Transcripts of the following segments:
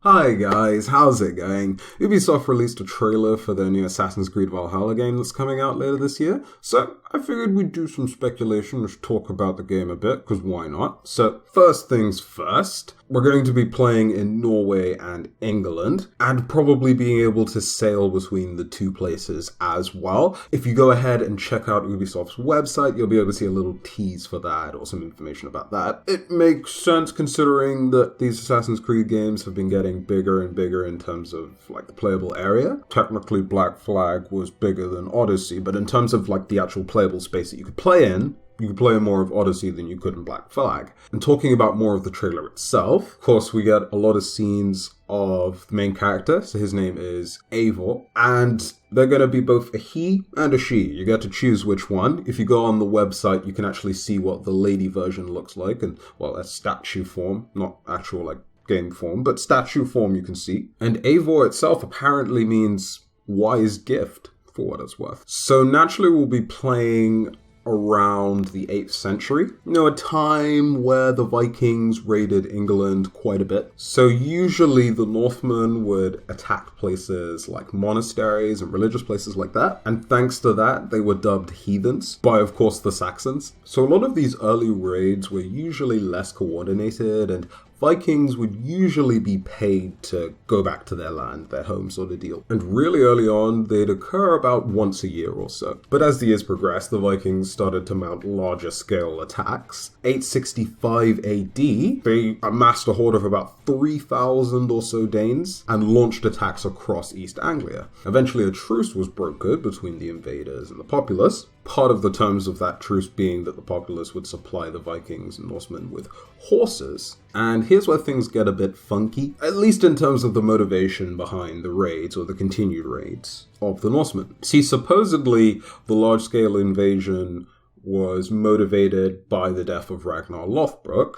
Hi guys, how's it going? Ubisoft released a trailer for their new Assassin's Creed Valhalla game that's coming out later this year, so I figured we'd do some speculation and talk about the game a bit, because why not? So, first things first, we're going to be playing in Norway and England, and probably being able to sail between the two places as well. If you go ahead and check out Ubisoft's website, you'll be able to see a little tease for that, or some information about that. It makes sense considering that these Assassin's Creed games have been getting bigger and bigger in terms of like the playable area. Technically Black Flag was bigger than Odyssey, but in terms of like the actual playable space that you could play in, you could play more of Odyssey than you could in Black Flag. And talking about more of the trailer itself, of course we get a lot of scenes of the main character, so his name is Eivor, and they're going to be both a he and a she. You get to choose which one. If you go on the website, you can actually see what the lady version looks like, and well, a statue form, not actual like game form, but statue form you can see. And Eivor itself apparently means wise gift, for what it's worth. So naturally we'll be playing around the 8th century, a time where the Vikings raided England quite a bit. So usually the Northmen would attack places like monasteries and religious places like that, and thanks to that they were dubbed heathens by, of course, the Saxons. So a lot of these early raids were usually less coordinated, and Vikings would usually be paid to go back to their land, their home sort of deal. And really early on, they'd occur about once a year or so. But as the years progressed, the Vikings started to mount larger scale attacks. 865 AD, they amassed a horde of about 3,000 or so Danes and launched attacks across East Anglia. Eventually a truce was brokered between the invaders and the populace. Part of the terms of that truce being that the populace would supply the Vikings and Norsemen with horses. And here's where things get a bit funky, at least in terms of the motivation behind the raids or the continued raids of the Norsemen. See, supposedly the large-scale invasion was motivated by the death of Ragnar Lothbrok,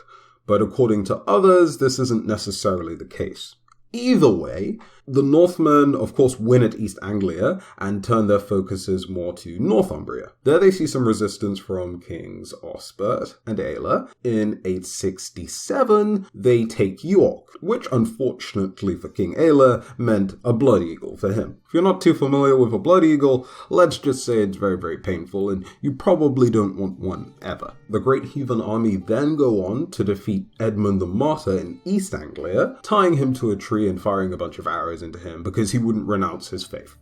but according to others, this isn't necessarily the case. Either way, the Northmen, of course, win at East Anglia and turn their focuses more to Northumbria. There they see some resistance from Kings Osbert and Aela. In 867, they take York, which unfortunately for King Aela meant a blood eagle for him. If you're not too familiar with a blood eagle, let's just say it's very, very painful, and you probably don't want one ever. The Great Heathen Army then go on to defeat Edmund the Martyr in East Anglia, tying him to a tree and firing a bunch of arrows into him because he wouldn't renounce his faith.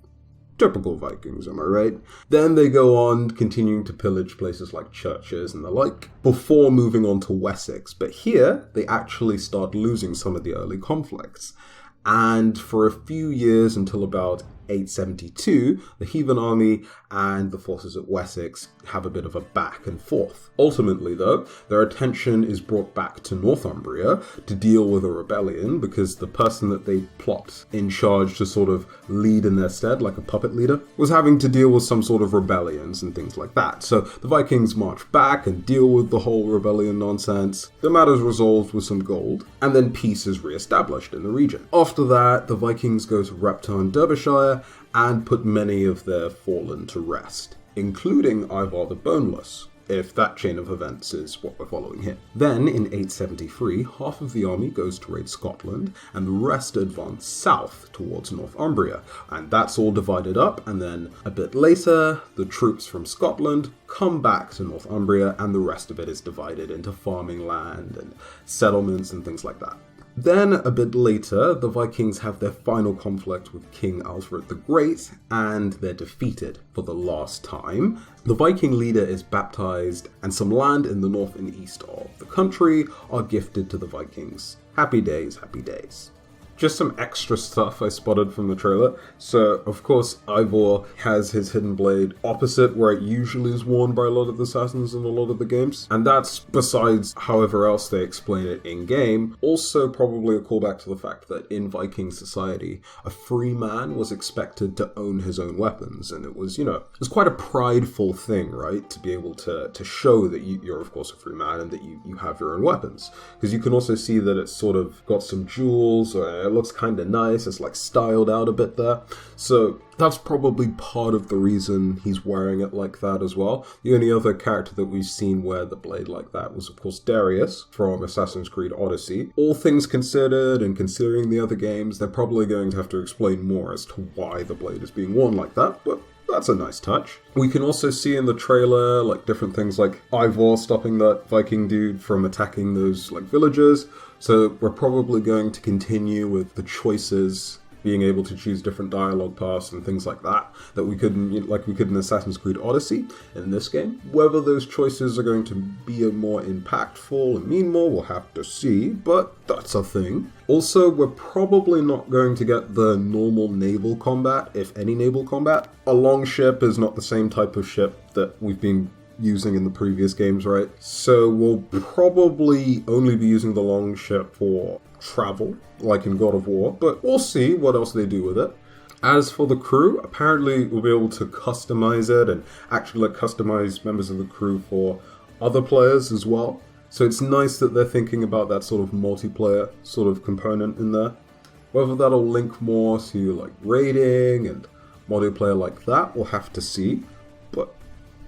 Typical Vikings, am I right? Then they go on continuing to pillage places like churches and the like, before moving on to Wessex. But here, they actually start losing some of the early conflicts. And for a few years until about 872, the Heathen Army and the forces at Wessex have a bit of a back and forth. Ultimately, though, their attention is brought back to Northumbria to deal with a rebellion because the person that they plopped in charge to sort of lead in their stead, like a puppet leader, was having to deal with some sort of rebellions and things like that. So the Vikings march back and deal with the whole rebellion nonsense. The matter's resolved with some gold, and then peace is re-established in the region. After that, the Vikings go to Repton, Derbyshire, and put many of their fallen to rest, including Ivar the Boneless, if that chain of events is what we're following here. Then, in 873, half of the army goes to raid Scotland, and the rest advance south towards Northumbria, and that's all divided up, and then a bit later, the troops from Scotland come back to Northumbria, and the rest of it is divided into farming land and settlements and things like that. Then, a bit later, the Vikings have their final conflict with King Alfred the Great, and they're defeated for the last time. The Viking leader is baptized, and some land in the north and east of the country are gifted to the Vikings. Happy days, happy days. Just some extra stuff I spotted from the trailer. So, of course, Eivor has his hidden blade opposite where it usually is worn by a lot of the assassins in a lot of the games. And that's, besides however else they explain it in-game, also probably a callback to the fact that in Viking society, a free man was expected to own his own weapons. And it was, it was quite a prideful thing, right? To be able to show that you're, of course, a free man and that you have your own weapons. Because you can also see that it's sort of got some jewels It looks kind of nice. It's like styled out a bit there. So that's probably part of the reason he's wearing it like that as well. The only other character that we've seen wear the blade like that was, of course, Darius from Assassin's Creed Odyssey. All things considered, and considering the other games, they're probably going to have to explain more as to why the blade is being worn like that, but that's a nice touch. We can also see in the trailer like different things like Ivor stopping that Viking dude from attacking those like villagers. So we're probably going to continue with the choices, being able to choose different dialogue paths and things like that we could in Assassin's Creed Odyssey in this game. Whether those choices are going to be more impactful and mean more, we'll have to see, but that's a thing. Also, we're probably not going to get the normal naval combat, if any naval combat. A longship is not the same type of ship that we've been using in the previous games, right? So we'll probably only be using the longship for travel, like in God of War, but we'll see what else they do with it. As for the crew, apparently we'll be able to customize it and actually customize members of the crew for other players as well. So it's nice that they're thinking about that sort of multiplayer sort of component in there. Whether that'll link more to like raiding and multiplayer like that, we'll have to see, but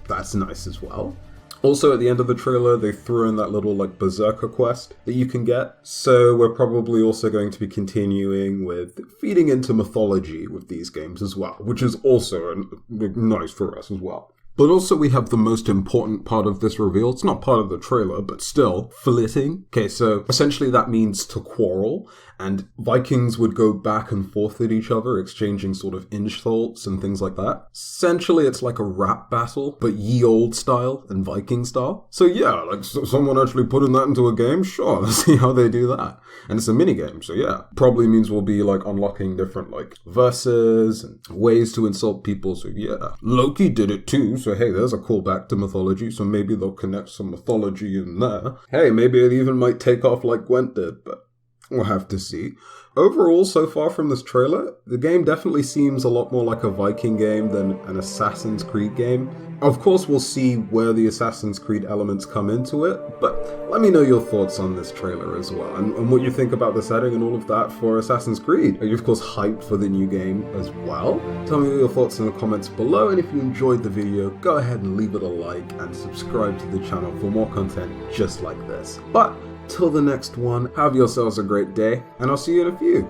that's nice as well. Also, at the end of the trailer, they threw in that little like berserker quest that you can get. So we're probably also going to be continuing with feeding into mythology with these games as well, which is also nice for us as well. But also we have the most important part of this reveal. It's not part of the trailer, but still, flitting. Okay, so essentially that means to quarrel, and Vikings would go back and forth at each other, exchanging sort of insults and things like that. Essentially, it's like a rap battle, but ye old style and Viking style. So yeah, like someone actually putting that into a game? Sure, let's see how they do that. And it's a mini game, so yeah. Probably means we'll be like unlocking different like verses and ways to insult people, so yeah. Loki did it too, so hey, there's a callback to mythology, so maybe they'll connect some mythology in there. Hey, maybe it even might take off like Gwent did, but we'll have to see. Overall, so far from this trailer, the game definitely seems a lot more like a Viking game than an Assassin's Creed game. Of course, we'll see where the Assassin's Creed elements come into it, but let me know your thoughts on this trailer as well, and what you think about the setting and all of that for Assassin's Creed. Are you, of course, hyped for the new game as well? Tell me your thoughts in the comments below, and if you enjoyed the video, go ahead and leave it a like and subscribe to the channel for more content just like this. But till the next one, have yourselves a great day, and I'll see you in a few.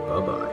Bye-bye.